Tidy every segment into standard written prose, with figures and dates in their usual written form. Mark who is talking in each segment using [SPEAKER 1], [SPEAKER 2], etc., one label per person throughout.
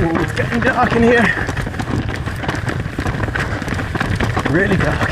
[SPEAKER 1] Ooh, it's getting dark in here. Really dark.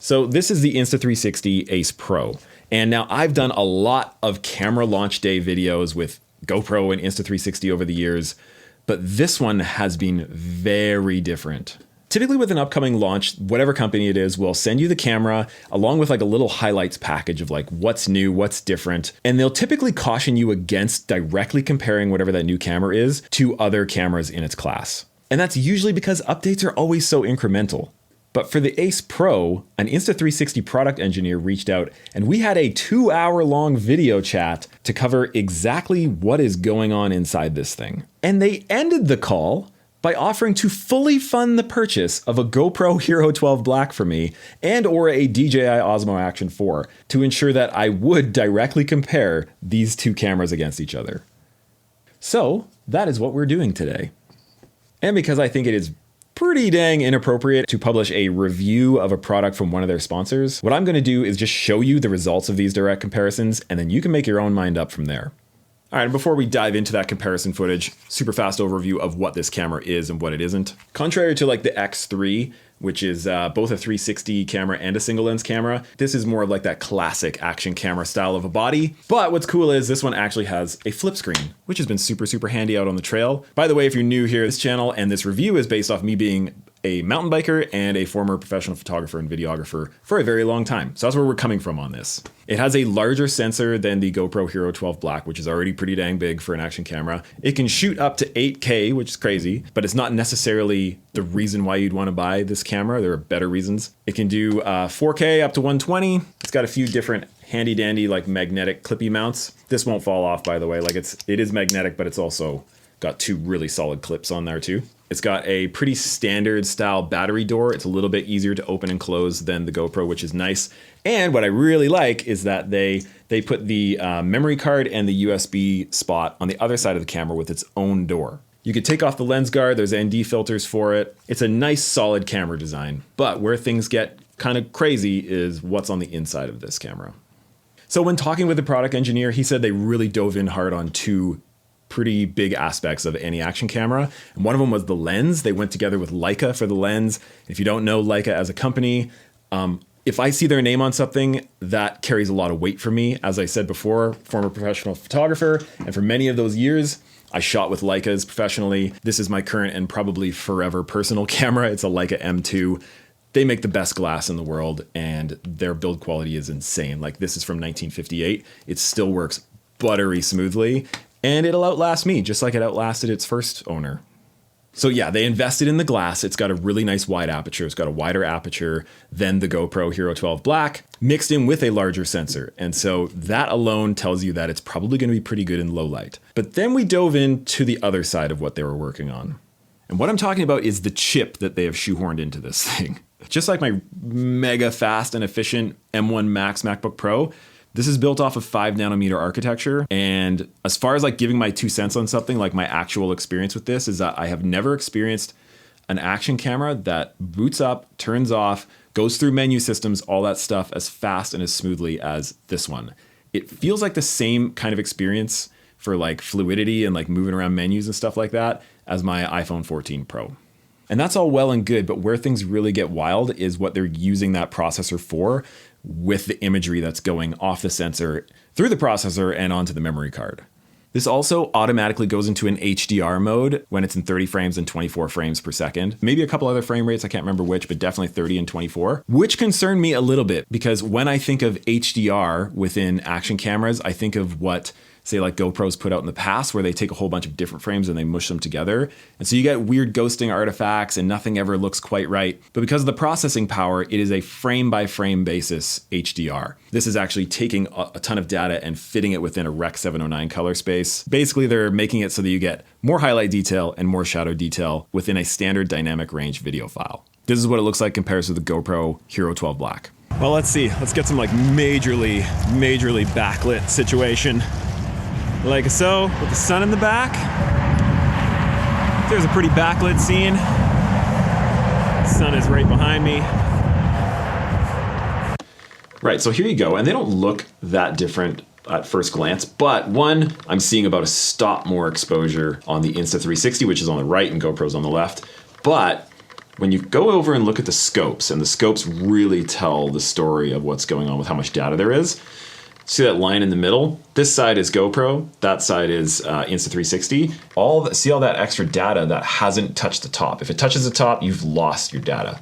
[SPEAKER 1] So this is the Insta360 Ace Pro. And now I've done a lot of camera launch day videos with GoPro and Insta360 over the years, but this one has been very different. Typically with an upcoming launch, whatever company it is will send you the camera along with like a little highlights package of like what's new, what's different. And they'll typically caution you against directly comparing whatever that new camera is to other cameras in its class. And that's usually because updates are always so incremental. But for the Ace Pro, an Insta360 product engineer reached out and we had a 2-hour-long video chat to cover exactly what is going on inside this thing. And they ended the call by offering to fully fund the purchase of a GoPro Hero 12 Black for me and or a DJI Osmo Action 4 to ensure that I would directly compare these two cameras against each other. So that is what we're doing today. And because I think it is pretty dang inappropriate to publish a review of a product from one of their sponsors, what I'm going to do is just show you the results of these direct comparisons, and then you can make your own mind up from there. All right, and before we dive into that comparison footage, super fast overview of what this camera is and what it isn't. Contrary to like the X3, which is both a 360 camera and a single lens camera, this is more of like that classic action camera style of a body. But what's cool is this one actually has a flip screen, which has been super handy out on the trail. By the way, if you're new here, this channel and this review is based off me being a mountain biker and a former professional photographer and videographer for a very long time. So that's where we're coming from on this. It has a larger sensor than the GoPro Hero 12 Black, which is already pretty dang big for an action camera. It can shoot up to 8K, which is crazy, but it's not necessarily the reason why you'd want to buy this camera. There are better reasons. It can do 4K up to 120. It's got a few different handy dandy like magnetic clippy mounts. This won't fall off, by the way. Like it is magnetic, but it's also got two really solid clips on there too. It's got a pretty standard style battery door. It's a little bit easier to open and close than the GoPro, which is nice. And what I really like is that they put the memory card and the USB spot on the other side of the camera with its own door. You could take off the lens guard, there's ND filters for it. It's a nice solid camera design. But where things get kind of crazy is what's on the inside of this camera. So when talking with the product engineer, he said they really dove in hard on two pretty big aspects of any action camera. And one of them was the lens. They went together with Leica for the lens. If you don't know Leica as a company, if I see their name on something, that carries a lot of weight for me. As I said before, former professional photographer, and for many of those years, I shot with Leicas professionally. This is my current and probably forever personal camera. It's a Leica M2. They make the best glass in the world, and their build quality is insane. Like, this is from 1958. It still works buttery smoothly. And it'll outlast me, just like it outlasted its first owner. So yeah, they invested in the glass. It's got a really nice wide aperture. It's got a wider aperture than the GoPro Hero 12 Black, mixed in with a larger sensor. And so that alone tells you that it's probably going to be pretty good in low light. But then we dove into the other side of what they were working on. And what I'm talking about is the chip that they have shoehorned into this thing. Just like my mega fast and efficient M1 Max MacBook Pro, this is built off of 5nm architecture. And as far as like giving my 2 cents on something, like my actual experience with this is that I have never experienced an action camera that boots up, turns off, goes through menu systems, all that stuff as fast and as smoothly as this one. It feels like the same kind of experience for like fluidity and like moving around menus and stuff like that as my iPhone 14 Pro. And that's all well and good, but where things really get wild is what they're using that processor for, with the imagery that's going off the sensor through the processor and onto the memory card. This also automatically goes into an HDR mode when it's in 30 frames and 24 frames per second. Maybe a couple other frame rates, I can't remember which, but definitely 30 and 24, which concerned me a little bit because when I think of HDR within action cameras, I think of what say like GoPros put out in the past where they take a whole bunch of different frames and they mush them together. And so you get weird ghosting artifacts and nothing ever looks quite right. But because of the processing power, it is a frame by frame basis HDR. This is actually taking a ton of data and fitting it within a Rec 709 color space. Basically, they're making it so that you get more highlight detail and more shadow detail within a standard dynamic range video file. This is what it looks like compared to the GoPro Hero 12 Black. Well, let's see. Let's get some like majorly backlit situation. Like so, with the sun in the back. There's a pretty backlit scene. The sun is right behind me. Right, so here you go, and they don't look that different at first glance, but one, I'm seeing about a stop more exposure on the Insta360, which is on the right and GoPro's on the left. But when you go over and look at the scopes, and the scopes really tell the story of what's going on with how much data there is. See that line in the middle? This side is GoPro, that side is Insta360. See all that extra data that hasn't touched the top. If it touches the top, you've lost your data.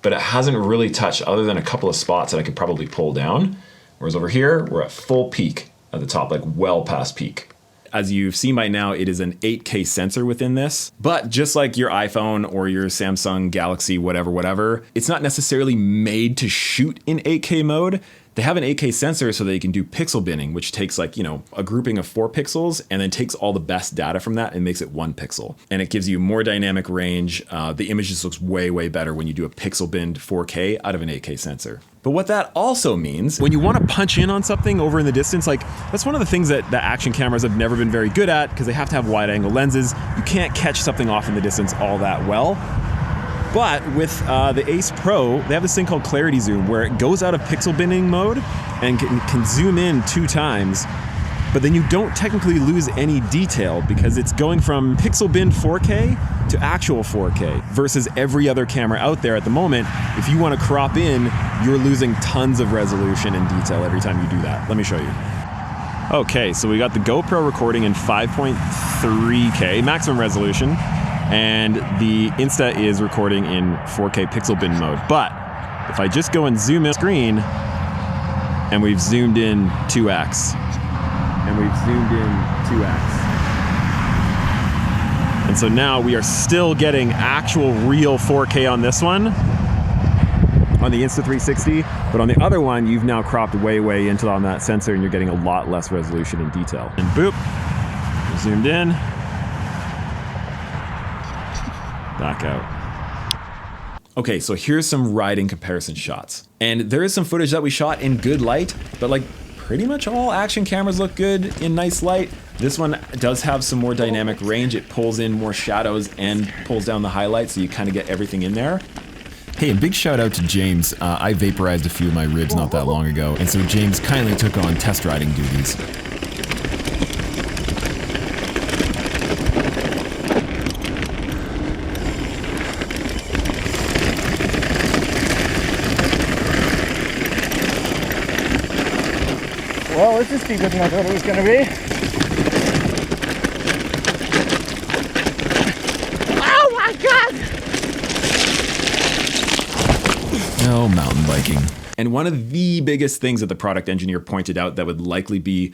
[SPEAKER 1] But it hasn't really touched other than a couple of spots that I could probably pull down. Whereas over here, we're at full peak at the top, like well past peak. As you've seen by now, it is an 8K sensor within this, but just like your iPhone or your Samsung Galaxy, whatever, it's not necessarily made to shoot in 8K mode. They have an 8K sensor so they can do pixel binning, which takes like, a grouping of 4 pixels and then takes all the best data from that and makes it 1 pixel. And it gives you more dynamic range. The image just looks way, way better when you do a pixel binned 4K out of an 8K sensor. But what that also means, when you want to punch in on something over in the distance, like that's one of the things that the action cameras have never been very good at because they have to have wide angle lenses. You can't catch something off in the distance all that well. But with the Ace Pro, they have this thing called clarity zoom where it goes out of pixel binning mode and can zoom in 2 times, but then you don't technically lose any detail because it's going from pixel binned 4K to actual 4K versus every other camera out there at the moment. If you want to crop in, you're losing tons of resolution and detail every time you do that. Let me show you. Okay, so we got the GoPro recording in 5.3K maximum resolution, and the Insta is recording in 4K pixel bin mode. But if I just go and zoom in screen, and we've zoomed in 2x, and we've zoomed in 2x. And so now we are still getting actual real 4K on this one, on the Insta360, but on the other one, you've now cropped way into on that sensor and you're getting a lot less resolution and detail. And boop, zoomed in, back out. Okay, so here's some riding comparison shots. And there is some footage that we shot in good light, but like pretty much all action cameras look good in nice light. This one does have some more dynamic range. It pulls in more shadows and pulls down the highlights, so you kind of get everything in there. Hey, and big shout out to James. I vaporized a few of my ribs not that long ago, and so James kindly took on test riding duties.
[SPEAKER 2] Well, this is steeper than I thought it was going to be. Oh my God!
[SPEAKER 1] No mountain biking. And one of the biggest things that the product engineer pointed out that would likely be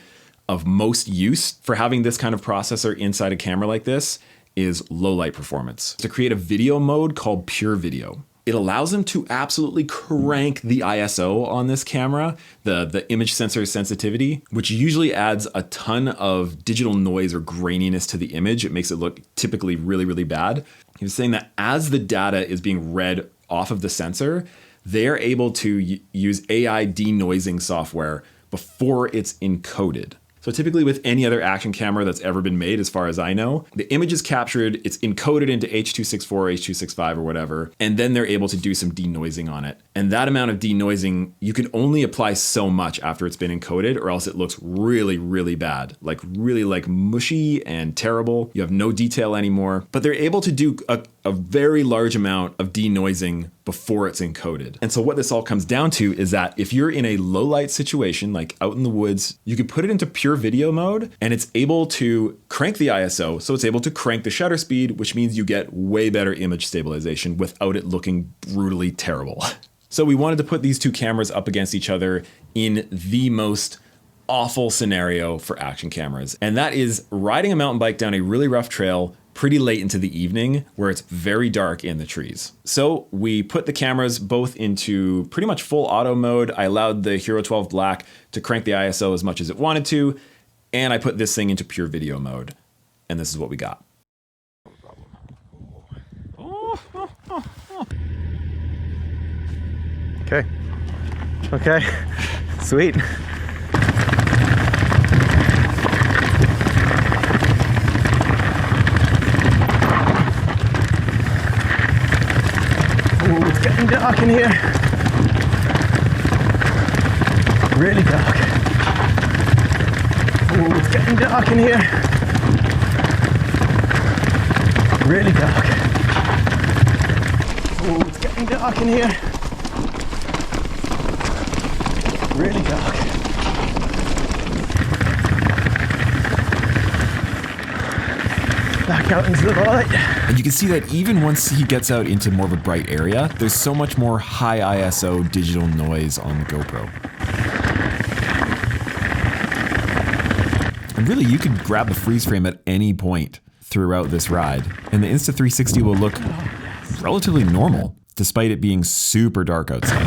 [SPEAKER 1] of most use for having this kind of processor inside a camera like this is low light performance. To create a video mode called Pure Video. It allows them to absolutely crank the ISO on this camera, the image sensor sensitivity, which usually adds a ton of digital noise or graininess to the image. It makes it look typically really bad. He was saying that as the data is being read off of the sensor, they're able to use AI denoising software before it's encoded. So typically with any other action camera that's ever been made, as far as I know, the image is captured, it's encoded into H.264, H.265 or whatever, and then they're able to do some denoising on it. And that amount of denoising, you can only apply so much after it's been encoded, or else it looks really bad, like really like mushy and terrible. You have no detail anymore, but they're able to do a very large amount of denoising before it's encoded. And so what this all comes down to is that if you're in a low light situation, like out in the woods, you can put it into pure video mode and it's able to crank the ISO. So it's able to crank the shutter speed, which means you get way better image stabilization without it looking brutally terrible. So we wanted to put these two cameras up against each other in the most awful scenario for action cameras. And that is riding a mountain bike down a really rough trail pretty late into the evening where it's very dark in the trees. So we put the cameras both into pretty much full auto mode. I allowed the Hero 12 Black to crank the ISO as much as it wanted to, and I put this thing into pure video mode. And this is what we got.
[SPEAKER 2] Okay, sweet. Ooh, it's getting dark in here. Really dark. Oh, it's getting dark in here. Really dark. Oh, it's getting dark in here. Really dark. Back out into the light.
[SPEAKER 1] And you can see that even once he gets out into more of a bright area, there's so much more high ISO digital noise on the GoPro. And really, you could grab the freeze frame at any point throughout this ride, and the Insta360 will look relatively normal, despite it being super dark outside.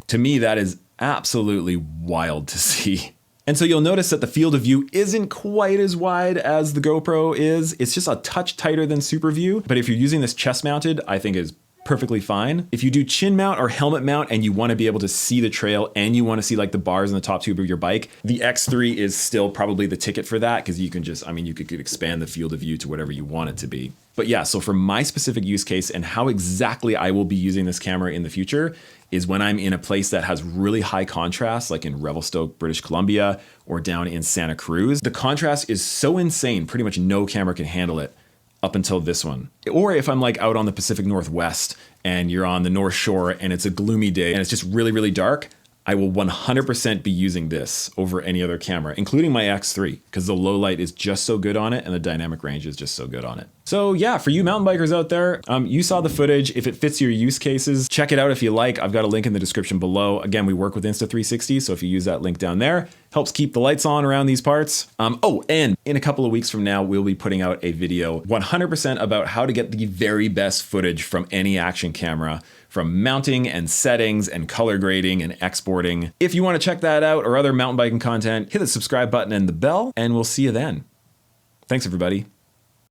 [SPEAKER 1] To me, that is absolutely wild to see. And so you'll notice that the field of view isn't quite as wide as the GoPro is. It's just a touch tighter than Super View. But if you're using this chest mounted, I think is perfectly fine. If you do chin mount or helmet mount and you want to be able to see the trail and you want to see like the bars in the top tube of your bike, the X3 is still probably the ticket for that, because you can just, I mean, you could expand the field of view to whatever you want it to be. But yeah, so for my specific use case and how exactly I will be using this camera in the future is when I'm in a place that has really high contrast, like in Revelstoke, British Columbia, or down in Santa Cruz. The contrast is so insane, pretty much no camera can handle it up until this one. Or if I'm like out on the Pacific Northwest and you're on the North Shore and it's a gloomy day and it's just really, really dark, I will 100% be using this over any other camera, including my X3, because the low light is just so good on it and the dynamic range is just so good on it. So yeah, for you mountain bikers out there, you saw the footage. If it fits your use cases, check it out if you like. I've got a link in the description below. Again, we work with Insta360, so if you use that link down there, helps keep the lights on around these parts. Oh, and in a couple of weeks from now, we'll be putting out a video 100% about how to get the very best footage from any action camera, from mounting and settings and color grading and exporting. If you want to check that out or other mountain biking content, hit the subscribe button and the bell, and we'll see you then. Thanks, everybody.